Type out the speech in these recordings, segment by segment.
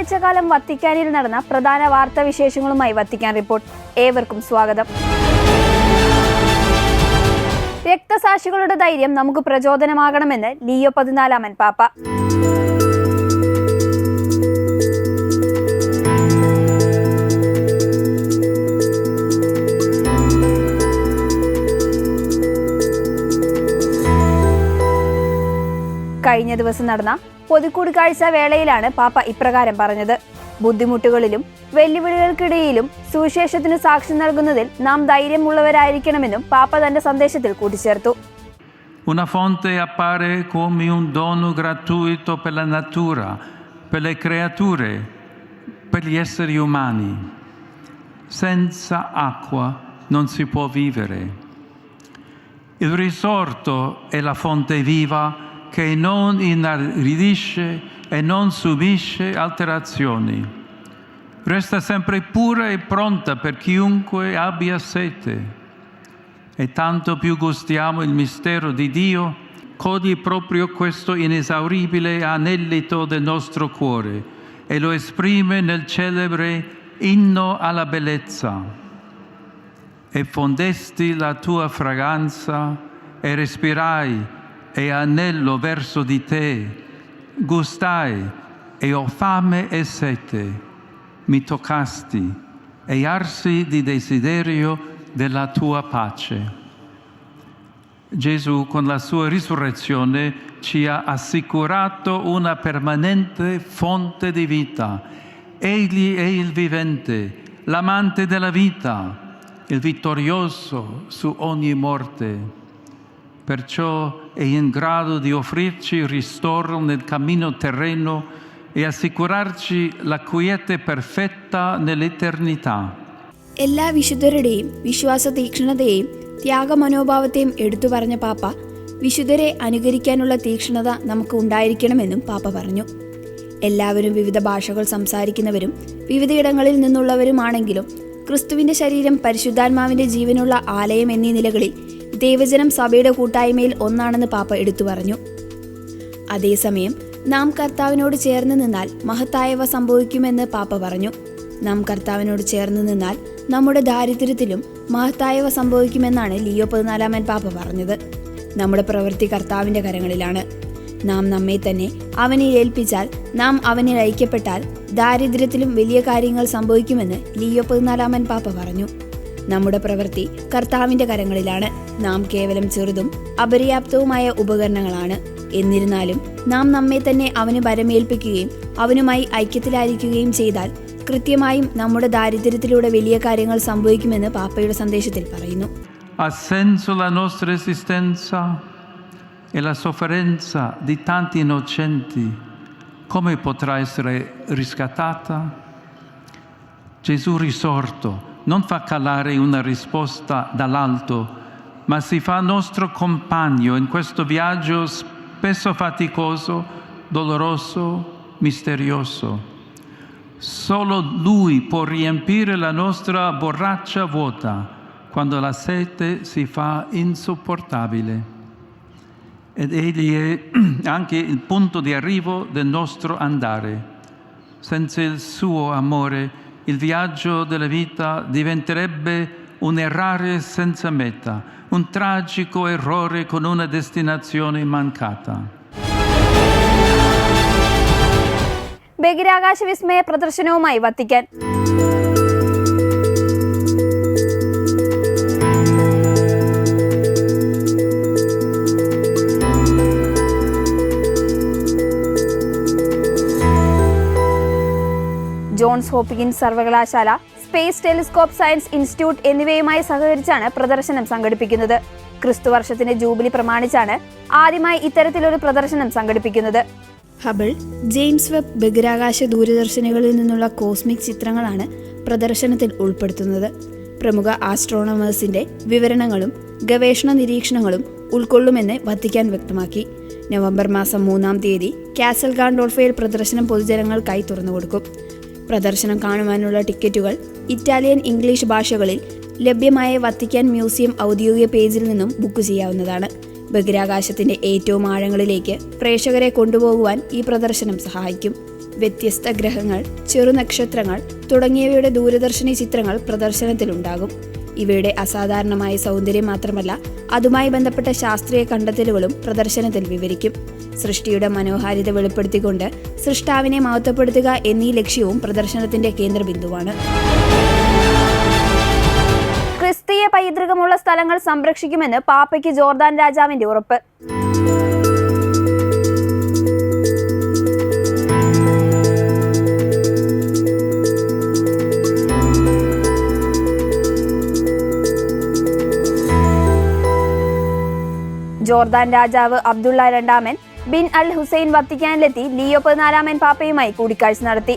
ഒരാഴ്ചക്കാലം വത്തിക്കാനിൽ നടന്ന പ്രധാന വാർത്താവിശേഷങ്ങളുമായി വത്തിക്കാൻ റിപ്പോർട്ട്. ഏവർക്കും സ്വാഗതം. രക്തസാക്ഷികളുടെ ധൈര്യം നമുക്ക് പ്രചോദനമാകണമെന്ന് ലിയോ 14 പാപ്പ. കഴിഞ്ഞ ദിവസം നടന്ന പൊതുകൂടിക്കാഴ്ച വേളയിലാണ് പാപ്പ ഇപ്രകാരം പറഞ്ഞത്. ബുദ്ധിമുട്ടുകളിലും വെല്ലുവിളികൾക്കിടയിലും സുവിശേഷത്തിന് സാക്ഷ്യം നൽകുന്നതിൽ നാം ധൈര്യമുള്ളവരായിരിക്കണമെന്നും പാപ്പ തന്റെ സന്ദേശത്തിൽ കൂട്ടിച്ചേർത്തു. Una fonte appare come un dono gratuito per la natura, per le creature, per gli esseri umani. Senza acqua non si può vivere. Il risorto è la fonte viva che non inaridisce e non subisce alterazioni. Resta sempre pura e pronta per chiunque abbia sete. E tanto più gustiamo il mistero di Dio, coglie proprio questo inesauribile anelito del nostro cuore e lo esprime nel celebre inno alla bellezza. E fondesti la tua fragranza e respirai e anello verso di te, gustai e ho fame e sete, mi toccasti e arsi di desiderio della tua pace. Gesù con la sua risurrezione ci ha assicurato una permanente fonte di vita. Egli è il vivente, l'amante della vita, il vittorioso su ogni morte. Perciò è in grado di offrirci ristoro nel cammino terreno e assicurarci la quiete perfetta nell'eternità. എല്ലാ വിശുദ്ധരുടെയും വിശ്വാസ തീക്ഷ്ണതയെയും ത്യാഗമനോഭാവത്തെയും എടുത്തു പറഞ്ഞ പാപ്പ വിശുദ്ധരെ അനുകരിക്കാനുള്ള തീക്ഷ്ണത നമുക്ക് ഉണ്ടായിരിക്കണമെന്നും പാപ്പ പറഞ്ഞു. എല്ലാവരും വിവിധ ഭാഷകൾ സംസാരിക്കുന്നവരും വിവിധയിടങ്ങളിൽ നിന്നുള്ളവരുമാണെങ്കിലും ക്രിസ്തുവിന്റെ ശരീരം പരിശുദ്ധാത്മാവിന്റെ ജീവനുള്ള ആലയം എന്നീ നിലകളിൽ ദൈവജനം സഭയുടെ കൂട്ടായ്മയിൽ ഒന്നാണെന്ന് പാപ്പ എടുത്തു പറഞ്ഞു. അതേസമയം നാം കർത്താവിനോട് ചേർന്ന് നിന്നാൽ മഹത്തായവ സംഭവിക്കുമെന്ന് പാപ്പ പറഞ്ഞു. നാം കർത്താവിനോട് ചേർന്ന് നിന്നാൽ നമ്മുടെ ദാരിദ്ര്യത്തിലും മഹത്തായവ സംഭവിക്കുമെന്നാണ് ലിയോ 14 പാപ്പ പറഞ്ഞത്. നമ്മുടെ പ്രവൃത്തി കർത്താവിൻ്റെ കരങ്ങളിലാണ്. നാം നമ്മെ തന്നെ അവനിൽ ഏൽപ്പിച്ചാൽ, നാം അവനിൽ ഐക്യപ്പെട്ടാൽ ദാരിദ്ര്യത്തിലും വലിയ കാര്യങ്ങൾ സംഭവിക്കുമെന്ന് ലിയോ 14 പാപ്പ പറഞ്ഞു. നമ്മുടെ പ്രവൃത്തി കർത്താവിൻ്റെ കരങ്ങളിലാണ്. നാം കേവലം ചെറുതും അപര്യാപ്തവുമായ ഉപകരണങ്ങളാണ്. എന്നിരുന്നാലും നാം നമ്മെ തന്നെ അവന് ഭരമേൽപ്പിക്കുകയും അവനുമായി ഐക്യത്തിലായിരിക്കുകയും ചെയ്താൽ കൃത്യമായും നമ്മുടെ ദാരിദ്ര്യത്തിലൂടെ വലിയ കാര്യങ്ങൾ സംഭവിക്കുമെന്ന് പാപ്പയുടെ സന്ദേശത്തിൽ പറയുന്നു. Ha senso la nostra esistenza e la sofferenza di tanti innocenti, come potrà essere riscattata? Gesù risorto non fa calare una risposta dall'alto, ma si fa nostro compagno in questo viaggio spesso faticoso, doloroso, misterioso. Solo Lui può riempire la nostra borraccia vuota quando la sete si fa insopportabile. Ed Egli è anche il punto di arrivo del nostro andare. Senza il suo amore, il viaggio della vita diventerebbe un errare senza meta, un tragico errore con una destinazione mancata. ബഹിരാകാശ വിസ്മയ പ്രദർശനവുമായി Vatican. Johns Hopkins സർവകലാശാല, space telescope science institute എന്നിവയുമായി സഹകരിച്ചാണ് പ്രദർശനം സംഘടിപ്പിക്കുന്നത്. ക്രിസ്തുവർഷത്തിന്റെ ജൂബിലി പ്രമാണിച്ചാണ് ആദ്യമായി ഇത്തരത്തിലൊരു പ്രദർശനം സംഘടിപ്പിക്കുന്നത്. ഹബിൾ, ജെയിംസ് വെബ് ബഹിരാകാശ ദൂരദർശിനികളിൽ നിന്നുള്ള കോസ്മിക് ചിത്രങ്ങളാണ് പ്രദർശനത്തിൽ ഉൾപ്പെടുത്തുന്നത്. പ്രമുഖ ആസ്ട്രോണമേഴ്സിന്റെ വിവരണങ്ങളും ഗവേഷണ നിരീക്ഷണങ്ങളും ഉൾക്കൊള്ളുമെന്ന് വത്തിക്കാൻ വ്യക്തമാക്കി. നവംബർ മാസം 3-ാം തീയതി കാസൽ ഗാൻഡോൾഫയിൽ പ്രദർശനം പൊതുജനങ്ങൾക്കായി തുറന്നുകൊടുക്കും. പ്രദർശനം കാണുവാനുള്ള ടിക്കറ്റുകൾ ഇറ്റാലിയൻ, ഇംഗ്ലീഷ് ഭാഷകളിൽ ലഭ്യമായ വത്തിക്കാൻ മ്യൂസിയം ഔദ്യോഗിക പേജിൽ നിന്നും ബുക്ക് ചെയ്യാവുന്നതാണ്. ബഹിരാകാശത്തിന്റെ ഏറ്റവും ആഴങ്ങളിലേക്ക് പ്രേക്ഷകരെ കൊണ്ടുപോകുവാൻ ഈ പ്രദർശനം സഹായിക്കും. വ്യത്യസ്ത ഗ്രഹങ്ങൾ, ചെറുനക്ഷത്രങ്ങൾ തുടങ്ങിയവയുടെ ദൂരദർശിനി ചിത്രങ്ങൾ പ്രദർശനത്തിലുണ്ടാകും. ഇവയുടെ അസാധാരണമായ സൗന്ദര്യം മാത്രമല്ല, അതുമായി ബന്ധപ്പെട്ട ശാസ്ത്രീയ കണ്ടെത്തലുകളും പ്രദർശനത്തിൽ വിവരിക്കും. സൃഷ്ടിയുടെ മനോഹാരിത വെളിപ്പെടുത്തിക്കൊണ്ട് സൃഷ്ടാവിനെ മഹത്വപ്പെടുത്തുക എന്നീ ലക്ഷ്യവും പ്രദർശനത്തിന്റെ കേന്ദ്രബിന്ദുവാണ്. ക്രിസ്തീയ പൈതൃകമുള്ള സ്ഥലങ്ങൾ സംരക്ഷിക്കുമെന്ന് പാപ്പയ്ക്ക് ജോർദാൻ രാജാവിന്റെ ഉറപ്പ്. ജോർദാൻ രാജാവ് അബ്ദുള്ള രണ്ടാമൻ ബിൻ അൽ ഹുസൈൻ വത്തിക്കാനിലെത്തി ലിയോ 14 പാപ്പയുമായി കൂടിക്കാഴ്ച നടത്തി.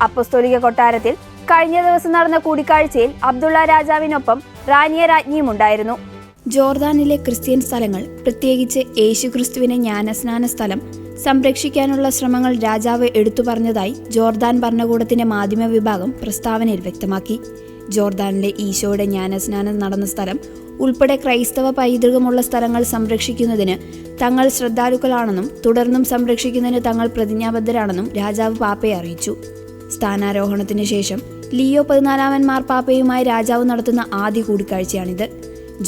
അപ്പസ്തോലിക കൊട്ടാരത്തിൽ കഴിഞ്ഞ ദിവസം നടന്ന കൂടിക്കാഴ്ചയിൽ അബ്ദുള്ള രാജാവിനൊപ്പം റാനിയ രാജ്ഞിയും ഉണ്ടായിരുന്നു. ജോർദാനിലെ ക്രിസ്ത്യൻ സ്ഥലങ്ങൾ, പ്രത്യേകിച്ച് യേശുക്രിസ്തുവിനെ ജ്ഞാനസ്നാന സ്ഥലം സംരക്ഷിക്കാനുള്ള ശ്രമങ്ങൾ രാജാവ് എടുത്തു പറഞ്ഞതായി ജോർദാൻ ഭരണകൂടത്തിന്റെ മാധ്യമ വിഭാഗം പ്രസ്താവനയിൽ വ്യക്തമാക്കി. ജോർദാനിലെ ഈശോയുടെ ജ്ഞാനസ്നാനം നടന്ന സ്ഥലം ഉൾപ്പെടെ ക്രൈസ്തവ പൈതൃകമുള്ള സ്ഥലങ്ങൾ സംരക്ഷിക്കുന്നതിന് തങ്ങൾ ശ്രദ്ധാലുക്കളാണെന്നും തുടർന്നും സംരക്ഷിക്കുന്നതിന് തങ്ങൾ പ്രതിജ്ഞാബദ്ധരാണെന്നും രാജാവ് പാപ്പയെ അറിയിച്ചു. സ്ഥാനാരോഹണത്തിന് ശേഷം ലിയോ 14 മാർപ്പാപ്പയുമായി രാജാവ് നടത്തുന്ന ആദ്യ കൂടിക്കാഴ്ചയാണിത്.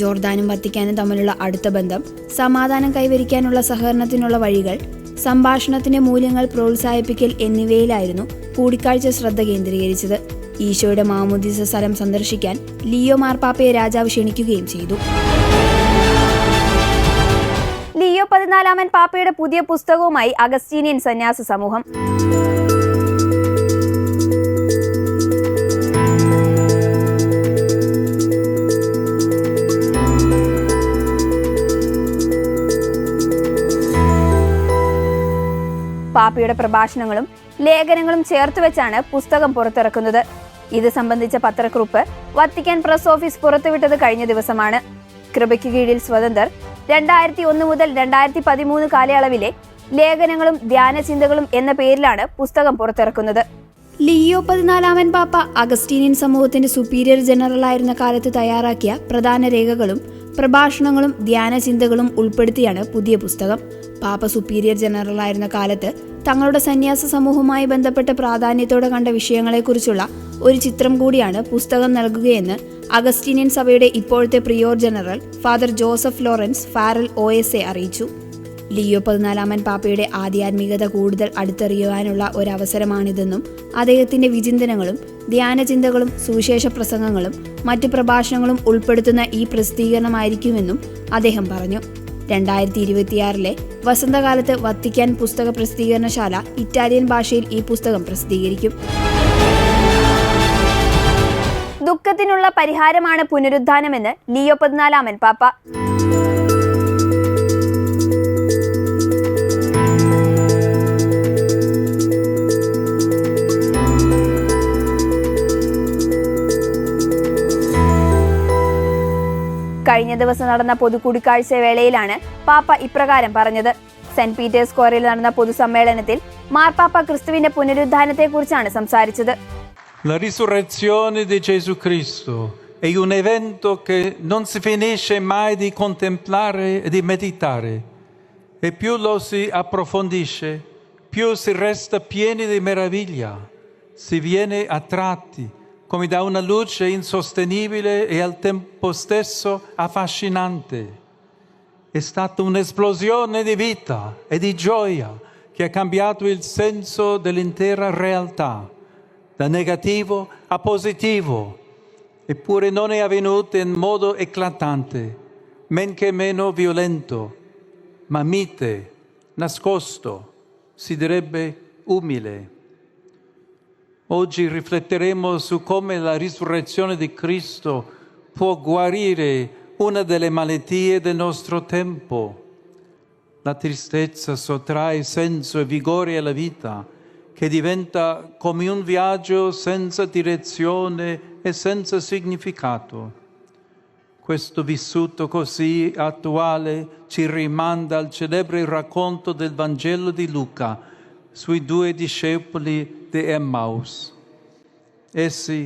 ജോർദാനും വത്തിക്കാനും തമ്മിലുള്ള അടുത്ത ബന്ധം, സമാധാനം കൈവരിക്കാനുള്ള സഹകരണത്തിനുള്ള വഴികൾ, സംഭാഷണത്തിന്റെ മൂല്യങ്ങൾ പ്രോത്സാഹിപ്പിക്കൽ എന്നിവയിലായിരുന്നു കൂടിക്കാഴ്ച ശ്രദ്ധ കേന്ദ്രീകരിച്ചത്. ഈശോയുടെ മാമോദീസ സ്ഥലം സന്ദർശിക്കാൻ ലിയോ മാർപ്പാപ്പയെ രാജാവ് ക്ഷണിക്കുകയും ചെയ്തു. ലിയോ 14 പാപ്പയുടെ പുതിയ പുസ്തകവുമായി അഗസ്റ്റീനിയൻ സന്യാസ സമൂഹം. പാപ്പയുടെ പ്രഭാഷണങ്ങളും ലേഖനങ്ങളും ചേർത്തുവെച്ചാണ് പുസ്തകം പുറത്തിറക്കുന്നത്. ഇത് സംബന്ധിച്ച പത്രക്കുറിപ്പ് വത്തിക്കാൻ പ്രസ് ഓഫീസ് പുറത്തുവിട്ടത് കഴിഞ്ഞ ദിവസമാണ്. കൃപയ്ക്ക് കീഴിൽ സ്വതന്ത്രർ 2001 മുതൽ 2013 കാലയളവിലെ ലേഖനങ്ങളും ധ്യാനചിന്തകളും എന്ന പേരിലാണ് പുസ്തകം പുറത്തിറക്കുന്നത്. ലിയോ 14 പാപ്പ അഗസ്റ്റീനിയൻ സമൂഹത്തിന്റെ സുപ്പീരിയർ ജനറലായിരുന്ന കാലത്ത് തയ്യാറാക്കിയ പ്രധാന രേഖകളും പ്രഭാഷണങ്ങളും ധ്യാനചിന്തകളും ഉൾപ്പെടുത്തിയാണ് പുതിയ പുസ്തകം. പാപ്പ സുപ്പീരിയർ ജനറലായിരുന്ന കാലത്ത് തങ്ങളുടെ സന്യാസ സമൂഹവുമായി ബന്ധപ്പെട്ട പ്രാധാന്യത്തോടെ കണ്ട വിഷയങ്ങളെക്കുറിച്ചുള്ള ഒരു ചിത്രം കൂടിയാണ് പുസ്തകം നൽകുകയെന്ന് അഗസ്റ്റീനിയൻ സഭയുടെ ഇപ്പോഴത്തെ prior general father Joseph Lawrence Farrell OSA അറിയിച്ചു. ലിയോ 14 പാപ്പയുടെ ആധ്യാത്മികത കൂടുതൽ അടുത്തറിയുവാനുള്ള ഒരവസരമാണിതെന്നും അദ്ദേഹത്തിന്റെ വിചിന്തനങ്ങളും ധ്യാനചിന്തകളും സുവിശേഷ പ്രസംഗങ്ങളും മറ്റ് പ്രഭാഷണങ്ങളും ഉൾപ്പെടുത്തുന്ന ഈ പ്രസിദ്ധീകരണമായിരിക്കുമെന്നും അദ്ദേഹം പറഞ്ഞു. 2026 വസന്തകാലത്ത് വത്തിക്കാൻ പുസ്തക പ്രസിദ്ധീകരണശാല ഇറ്റാലിയൻ ഭാഷയിൽ ഈ പുസ്തകം പ്രസിദ്ധീകരിക്കും. ദുഃഖത്തിനുള്ള പരിഹാരമാണ് പുനരുദ്ധാനമെന്ന് ലിയോ 14 പാപ്പ. കഴിഞ്ഞ ദിവസം നടന്ന പൊതുകൂടിക്കാഴ്ച വേളയിലാണ് പാപ്പ ഇപ്രകാരം പറഞ്ഞത്. സെന്റ് പീറ്റേഴ്സ് സ്ക്വയറിൽ നടന്ന പൊതുസമ്മേളനത്തിൽ മാർപ്പാപ്പ ക്രിസ്തുവിന്റെ പുനരുദ്ധാനത്തെക്കുറിച്ചാണ് സംസാരിച്ചത്. La risurrezione di Gesù Cristo è un evento che non si finisce mai di contemplare e di meditare, e più lo si approfondisce, più si resta pieni di meraviglia, si viene attratti come da una luce insostenibile e al tempo stesso affascinante. È stata un'esplosione di vita e di gioia che ha cambiato il senso dell'intera realtà, da negativo a positivo, eppure non è avvenuto in modo eclatante, men che meno violento, ma mite, nascosto, si direbbe umile. Oggi rifletteremo su come la risurrezione di Cristo può guarire una delle malattie del nostro tempo. La tristezza sottrae senso e vigore alla vita, che diventa come un viaggio senza direzione e senza significato. Questo vissuto così attuale ci rimanda al celebre racconto del Vangelo di Luca sui 2 discepoli di Emmaus. Essi,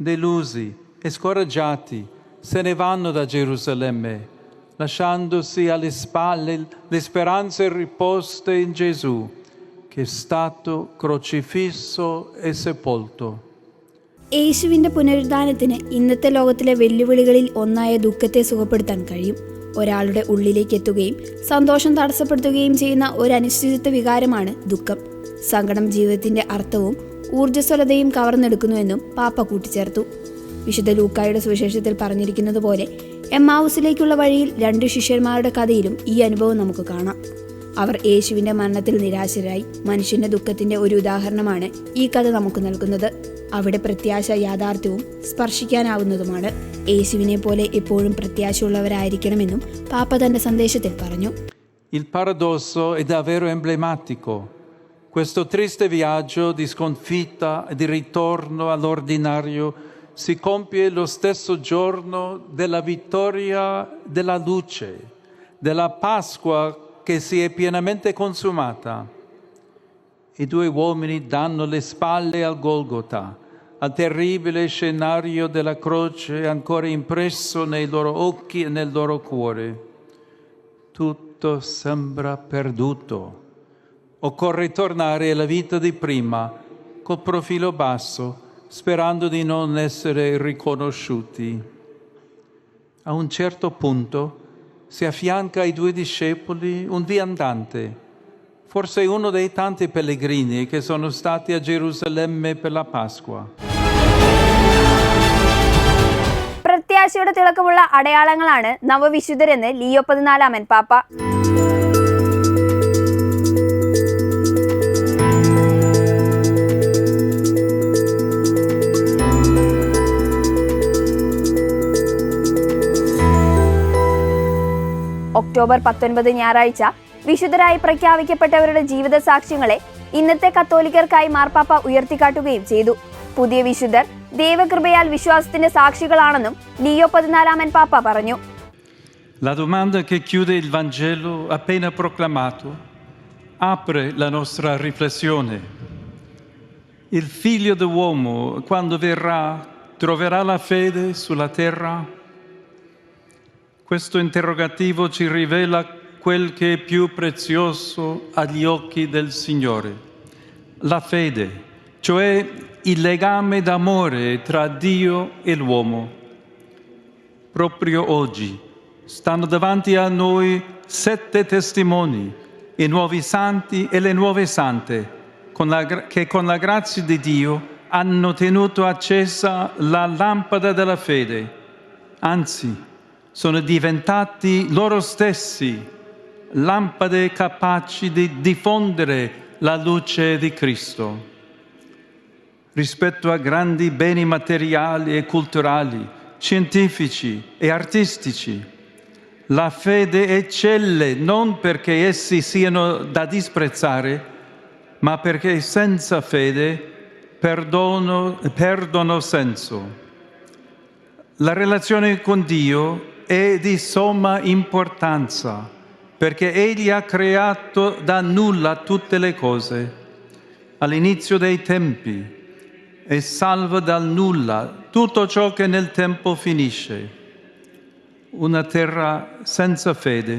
delusi e scoraggiati, se ne vanno da Gerusalemme, lasciandosi alle spalle le speranze riposte in Gesù, che è stato crocifisso e sepolto. യേശുവിൻ്റെ പുനരുദ്ധാനത്തിന് ഇന്നത്തെ ലോകത്തിലെ വെല്ലുവിളികളിൽ ഒന്നായ ദുഃഖത്തെ സുഖപ്പെടുത്താൻ കഴിയും. ഒരാളുടെ ഉള്ളിലേക്ക് എത്തുകയും സന്തോഷം തടസ്സപ്പെടുത്തുകയും ചെയ്യുന്ന ഒരു അനിശ്ചിതത്വ വികാരമാണ് ദുഃഖം. സങ്കടം ജീവിതത്തിൻ്റെ അർത്ഥവും ഊർജ്ജസ്വലതയും കവർന്നെടുക്കുന്നുവെന്നും പാപ്പ കൂട്ടിച്ചേർത്തു. വിശുദ്ധ ലൂക്കായുടെ സുവിശേഷത്തിൽ പറഞ്ഞിരിക്കുന്നത് പോലെ എമ്മാവുസിലേക്കുള്ള വഴിയിൽ 2 ശിഷ്യന്മാരുടെ കഥയിലും ഈ അനുഭവം നമുക്ക് കാണാം. അവർ യേശുവിൻ്റെ മരണത്തിൽ നിരാശരായി. മനുഷ്യൻ്റെ ദുഃഖത്തിൻ്റെ ഒരു ഉദാഹരണമാണ് ഈ കഥ നമുക്ക് നൽകുന്നത്. അവിടെ പ്രത്യാശ യാഥാർത്ഥ്യവും സ്പർശിക്കാനാവുന്നതുമാണ്. യേശുവിനെ പോലെ എപ്പോഴും പ്രത്യാശയുള്ളവരായിരിക്കണമെന്നും പാപ്പ തൻ്റെ സന്ദേശത്തിൽ പറഞ്ഞു. Il paradosso è davvero emblematico. Questo triste viaggio di sconfitta e di ritorno all'ordinario si compie lo stesso giorno della vittoria della luce, della Pasqua che si è pienamente consumata. I 2 uomini danno le spalle al Golgota, al terribile scenario della croce ancora impresso nei loro occhi e nel loro cuore. Tutto sembra perduto. Occorre tornare alla vita di prima, col profilo basso, sperando di non essere riconosciuti. A un certo punto si affianca ai 2 discepoli un viandante, forse uno dei tanti pellegrini che sono stati a Gerusalemme per la Pasqua. പ്രത്യാശയുടെ തിളക്കമുള്ള അടയാളങ്ങളാണ് നവവിശുദ്ധരെന്ന് ലിയോ 14 പാപ്പ. ഒക്ടോബർ 19 ഞായറാഴ്ച വിശുദ്ധരായി പ്രഖ്യാപിക്കപ്പെട്ടവരുടെ ജീവിത സാക്ഷ്യങ്ങളെ ഇന്നത്തെ കത്തോലിക്കർക്കായി മാർപ്പാപ്പ ഉയർത്തിക്കാട്ടുകയും ചെയ്തു. പുതിയ വിശുദ്ധർ ദൈവകൃപയാൽ വിശ്വാസത്തിന്റെ സാക്ഷികളാണെന്നും ലിയോ 14 പാപ്പ പറഞ്ഞു. La domanda che chiude il Vangelo appena proclamato apre la nostra riflessione. Il Figlio dell'uomo, quando verrà, troverà la fede sulla terra? Questo interrogativo ci rivela quel che è più prezioso agli occhi del Signore, la fede, cioè il legame d'amore tra Dio e l'uomo. Proprio oggi stanno davanti a noi 7 testimoni, i nuovi santi e le nuove sante, che con la grazia di Dio hanno tenuto accesa la lampada della fede, anzi sono diventati loro stessi lampade capaci di diffondere la luce di Cristo. Rispetto a grandi beni materiali e culturali, scientifici e artistici, la fede eccelle non perché essi siano da disprezzare, ma perché senza fede perdono senso. La relazione con Dio è di somma importanza, perché Egli ha creato da nulla tutte le cose, all'inizio dei tempi, e salva dal nulla tutto ciò che nel tempo finisce. Una terra senza fede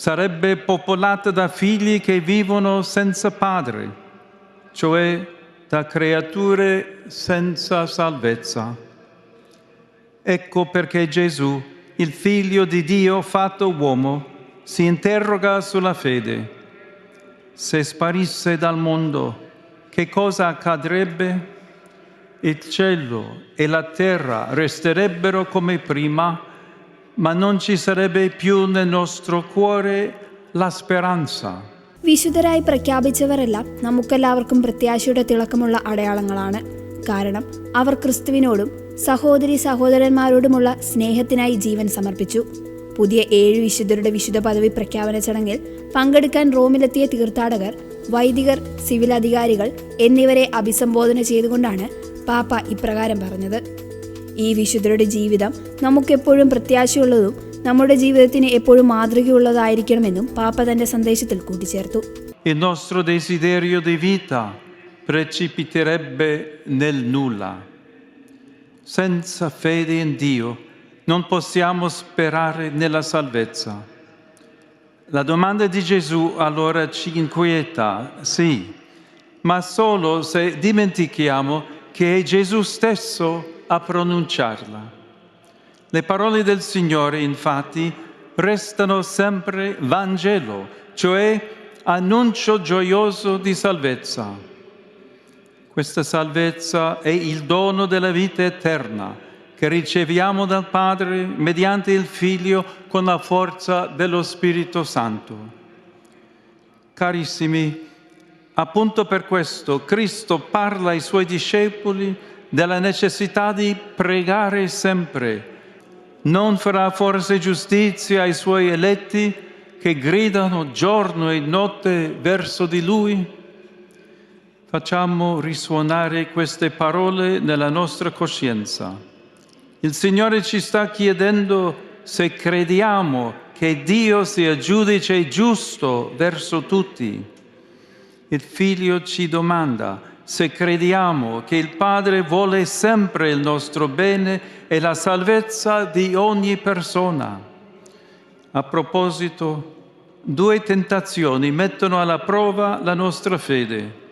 sarebbe popolata da figli che vivono senza padre, cioè da creature senza salvezza. Ecco perché Gesù, il Figlio di Dio fatto uomo, si interroga sulla fede. Se sparisse dal mondo, che cosa accadrebbe? Il cielo e la terra resterebbero come prima, ma non ci sarebbe più nel nostro cuore la speranza. വിശുദ്ധരായി പ്രഖ്യാപിച്ചവരെല്ലാം നമുക്കെല്ലാവർക്കും പ്രത്യാശയുടെ തിളക്കമുള്ള അടയാളങ്ങളാണ്. കാരണം അവർ ക്രിസ്തുവിനോടും സഹോദരി സഹോദരന്മാരോടുമുള്ള സ്നേഹത്തിനായി ജീവൻ സമർപ്പിച്ചു. പുതിയ 7 വിശുദ്ധരുടെ വിശുദ്ധ പദവി പ്രഖ്യാപന ചടങ്ങിൽ പങ്കെടുക്കാൻ റോമിലെത്തിയ തീർത്ഥാടകർ, വൈദികർ, സിവിൽ അധികാരികൾ എന്നിവരെ അഭിസംബോധന ചെയ്തുകൊണ്ടാണ് പാപ്പ ഇപ്രകാരം പറഞ്ഞത്. ഈ വിശുദ്ധരുടെ ജീവിതം നമുക്കെപ്പോഴും പ്രത്യാശയുള്ളതും നമ്മുടെ ജീവിതത്തിന് എപ്പോഴും മാതൃകയുള്ളതായിരിക്കണമെന്നും പാപ്പ തന്റെ സന്ദേശത്തിൽ കൂട്ടിച്ചേർത്തു. Il nostro desiderio di vita precipiterebbe nel nulla. Senza fede in Dio non possiamo sperare nella salvezza. La domanda di Gesù allora ci inquieta, sì, ma solo se dimentichiamo che è Gesù stesso a pronunciarla. Le parole del Signore, infatti, restano sempre Vangelo, cioè annuncio gioioso di salvezza. Questa salvezza è il dono della vita eterna che riceviamo dal Padre mediante il Figlio con la forza dello Spirito Santo. Carissimi, appunto per questo Cristo parla ai Suoi discepoli della necessità di pregare sempre. Non farà forse giustizia ai Suoi eletti che gridano giorno e notte verso di Lui? Facciamo risuonare queste parole nella nostra coscienza. Il Signore ci sta chiedendo se crediamo che Dio sia giudice giusto verso tutti. Il Figlio ci domanda se crediamo che il Padre vuole sempre il nostro bene e la salvezza di ogni persona. A proposito, 2 tentazioni mettono alla prova la nostra fede.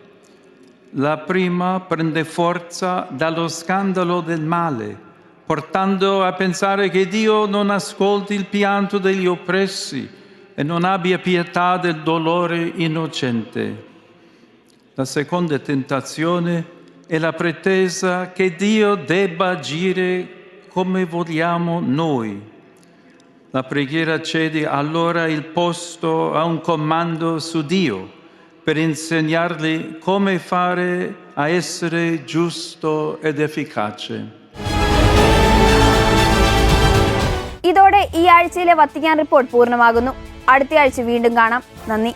La prima prende forza dallo scandalo del male, portando a pensare che Dio non ascolti il pianto degli oppressi e non abbia pietà del dolore innocente. La seconda tentazione è la pretesa che Dio debba agire come vogliamo noi. La preghiera cede allora il posto a un comando su Dio per insegnargli come fare a essere giusto ed efficace. ഇതോടെ ഈ ആഴ്ചയിലെ Vatican report പൂർണ്ണമാകുന്നു. അടുത്ത ആഴ്ച വീണ്ടും കാണാം. നന്ദി.